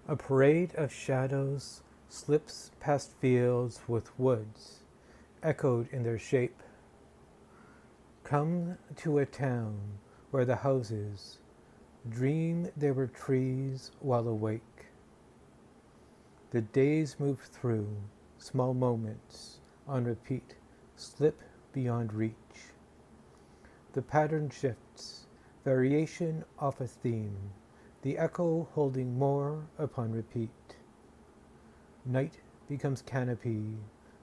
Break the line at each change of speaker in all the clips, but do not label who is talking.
A parade of shadows slips past fields with woods, echoed in their shape. Come to a town where the houses dream they were trees while awake. The days move through, small moments on repeat slip beyond reach. The pattern shifts, variation off a theme, the echo holding more upon repeat. Night becomes canopy,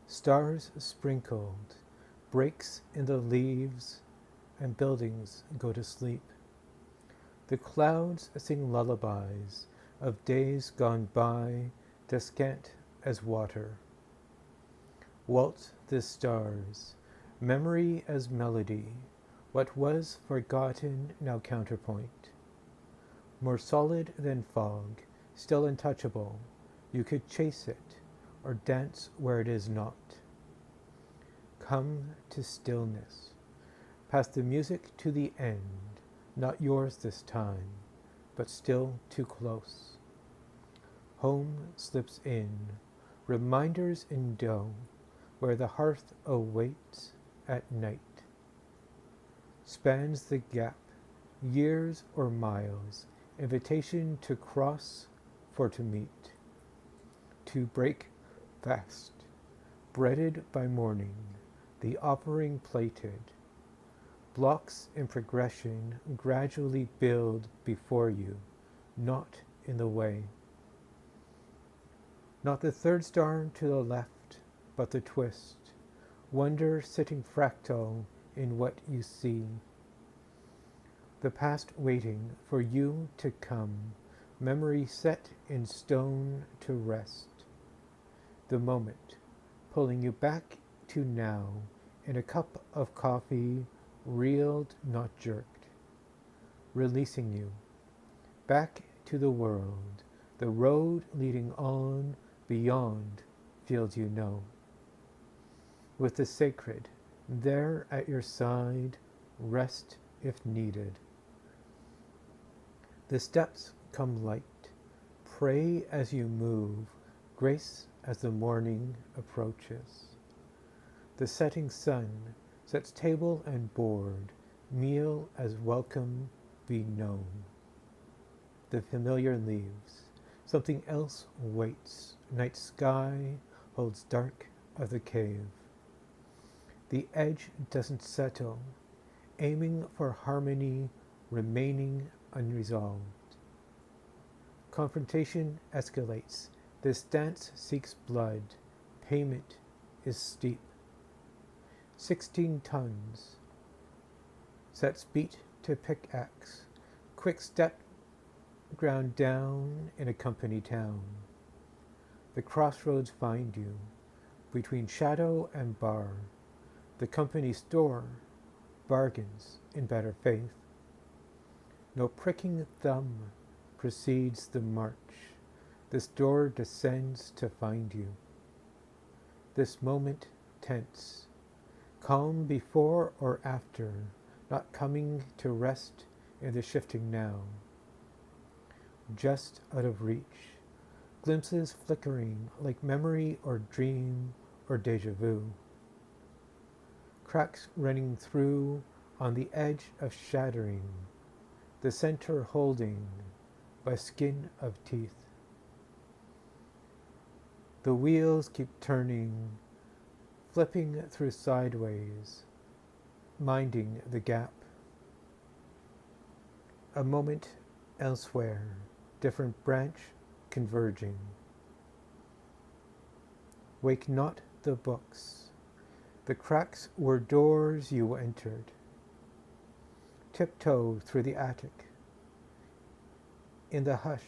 stars sprinkled, breaks in the leaves, and buildings go to sleep. The clouds sing lullabies of days gone by, descant as water. Waltz the stars, memory as melody, what was forgotten now counterpoint. More solid than fog, still untouchable, you could chase it, or dance where it is not. Come to stillness, past the music to the end, not yours this time, but still too close. Home slips in, reminders in dough, where the hearth awaits at night. Spans the gap, years or miles, invitation to cross for to meet. To break fast, breaded by morning, the offering plated. Blocks in progression gradually build before you, not in the way. Not the third star to the left, but the twist. Wonder sitting fractal in what you see. The past waiting for you to come, memory set in stone to rest. The moment pulling you back to now in a cup of coffee, reeled, not jerked. Releasing you back to the world, the road leading on beyond fields you know. With the sacred there at your side, rest if needed. The steps come light. Pray as you move, grace as the morning approaches. The setting sun sets table and board, meal as welcome be known. The familiar leaves, something else waits. Night sky holds dark of the cave. The edge doesn't settle, aiming for harmony, remaining unresolved. Confrontation escalates. This dance seeks blood. Payment is steep. 16 tons. Sets beat to pickaxe. Quick step ground down in a company town. The crossroads find you, between shadow and bar. The company store bargains in better faith. No pricking thumb precedes the march. This door descends to find you. This moment tense, calm before or after, not coming to rest in the shifting now. Just out of reach, glimpses flickering like memory or dream or déjà vu. Cracks running through on the edge of shattering, the center holding by skin of teeth. The wheels keep turning, flipping through sideways, minding the gap. A moment elsewhere, different branch converging. Wake not the books. The cracks were doors you entered. Tiptoe through the attic. In the hush,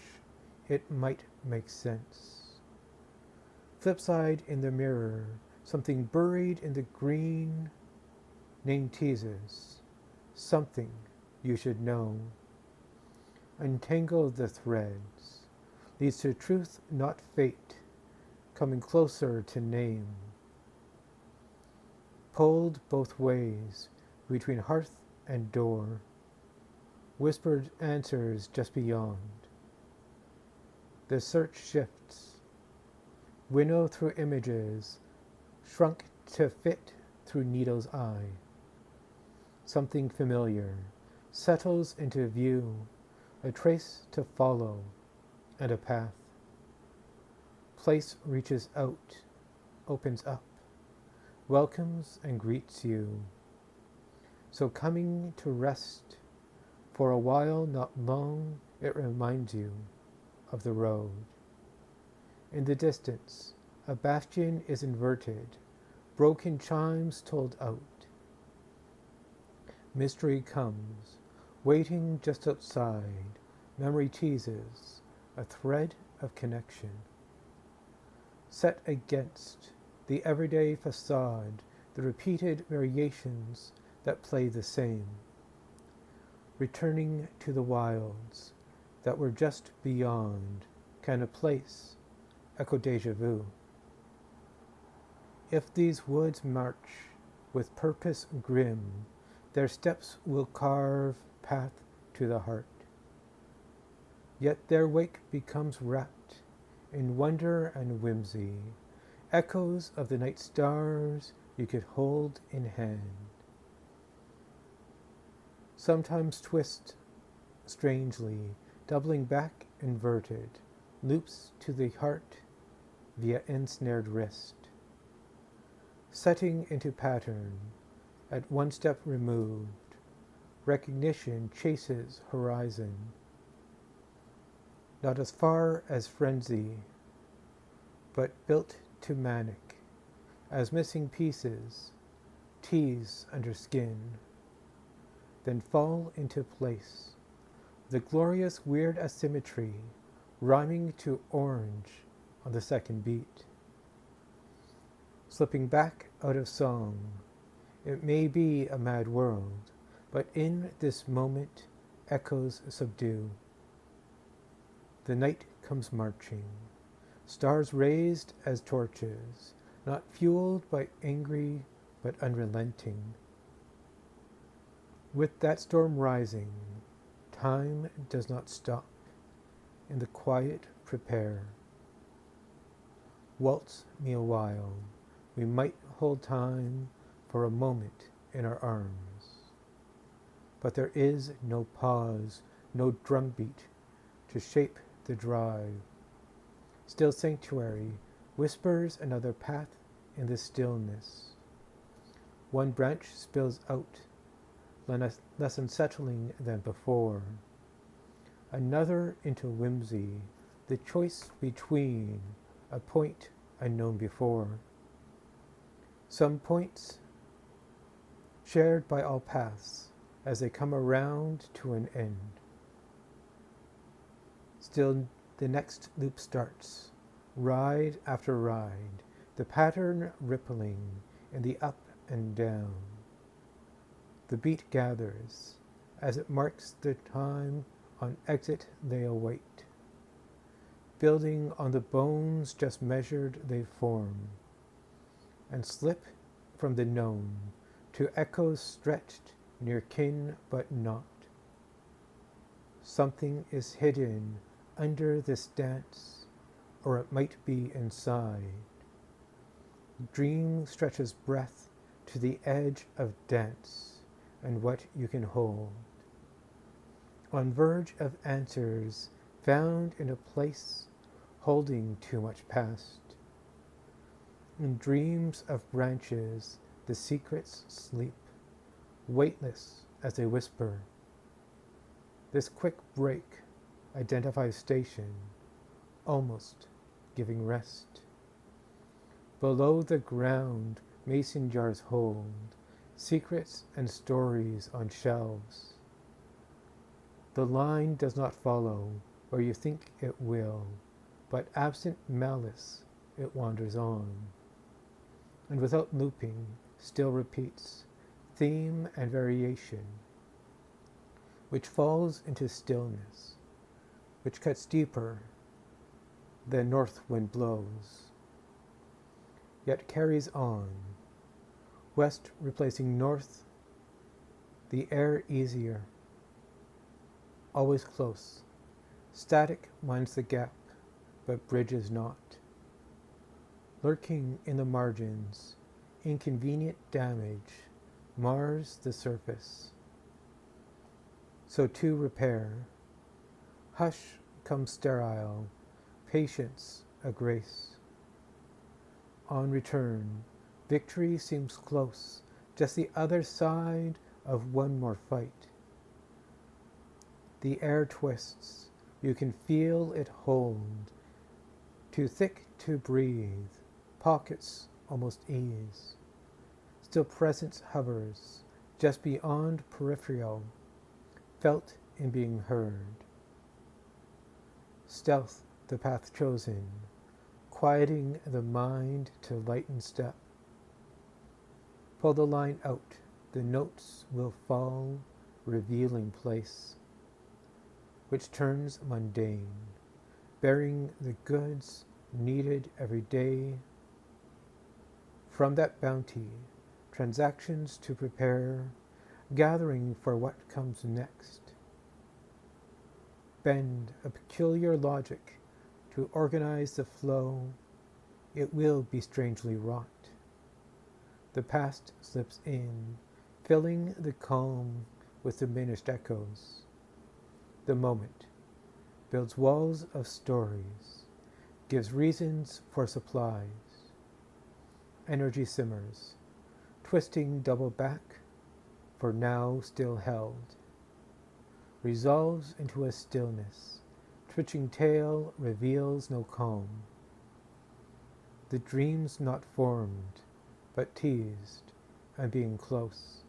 it might make sense. Flipside in the mirror, something buried in the green. Name teases, something you should know. Untangle the threads, leads to truth, not fate, coming closer to name. Pulled both ways, between hearth and door, whispered answers just beyond. The search shifts, winnow through images, shrunk to fit through needle's eye. Something familiar settles into view, a trace to follow, and a path. Place reaches out, opens up, welcomes and greets you. So coming to rest, for a while not long, it reminds you of the road. In the distance, a bastion is inverted, broken chimes told out. Mystery comes, waiting just outside, memory teases, a thread of connection. Set against the everyday facade, the repeated variations that play the same. Returning to the wilds that were just beyond, can a place echo déjà vu? If these woods march with purpose grim, their steps will carve path to the heart. Yet their wake becomes wrapped in wonder and whimsy, echoes of the night stars you could hold in hand. Sometimes twist strangely, doubling back inverted, loops to the heart via ensnared wrist. Setting into pattern, at one step removed, recognition chases horizon. Not as far as frenzy, but built to manic, as missing pieces tease under skin, then fall into place. The glorious weird asymmetry, rhyming to orange on the second beat. Slipping back out of song, it may be a mad world, but in this moment echoes subdue. The night comes marching, stars raised as torches, not fueled by angry but unrelenting. With that storm rising, time does not stop. In the quiet prepare. Waltz me a while, we might hold time for a moment in our arms. But there is no pause, no drumbeat to shape the drive. Still sanctuary whispers another path in the stillness. One branch spills out, less unsettling than before. Another into whimsy, the choice between a point unknown before. Some points shared by all paths as they come around to an end. Still the next loop starts, ride after ride, the pattern rippling in the up and down. The beat gathers as it marks the time on exit they await. Building on the bones just measured they form, and slip from the known to echoes stretched near kin but not. Something is hidden under this dance, or it might be inside. Dream stretches breath to the edge of dance and what you can hold. On verge of answers found in a place holding too much past. In dreams of branches the secrets sleep, weightless as they whisper. This quick break identifies station, almost giving rest. Below the ground mason jars hold secrets and stories on shelves. The line does not follow where you think it will, but absent malice it wanders on, and without looping still repeats theme and variation, which falls into stillness, which cuts deeper than north wind blows, yet carries on, west replacing north, the air easier, always close, static winds the gap, but bridges not. Lurking in the margins, inconvenient damage mars the surface. So to repair, hush comes sterile, patience a grace. On return, victory seems close, just the other side of one more fight. The air twists, you can feel it hold, too thick to breathe, pockets almost ease. Still presence hovers, just beyond peripheral, felt in being heard. Stealth the path chosen, quieting the mind to lighten step. Pull the line out, the notes will fall, revealing place, which turns mundane, bearing the goods needed every day. From that bounty, transactions to prepare, gathering for what comes next. Bend a peculiar logic to organize the flow, it will be strangely wrought. The past slips in, filling the calm with diminished echoes. The moment builds walls of stories, gives reasons for supplies. Energy simmers, twisting double back, for now still held. Resolves into a stillness, twitching tail reveals no calm. The dream's not formed, but teased, and being close.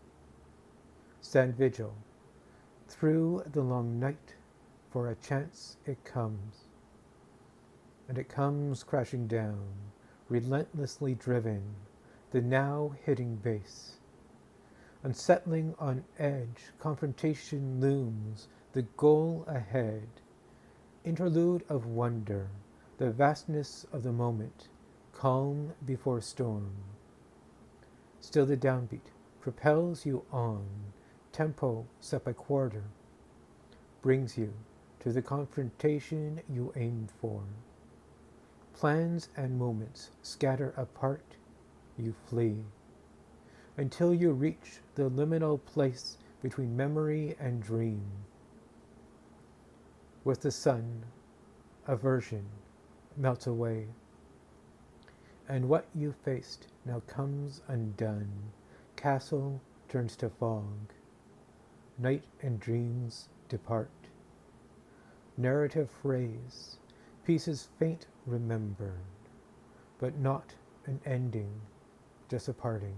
Stand vigil, through the long night, for a chance it comes. And it comes crashing down, relentlessly driven, the now hitting base. Unsettling on edge, confrontation looms, the goal ahead. Interlude of wonder, the vastness of the moment, calm before storm. Still the downbeat propels you on, tempo set by quarter, brings you to the confrontation you aimed for. Plans and moments scatter apart, you flee, until you reach the liminal place between memory and dream. With the sun, aversion melts away, and what you faced now comes undone. Castle turns to fog. Night and dreams depart. Narrative phrase, pieces faint remembered, but not an ending, just a parting.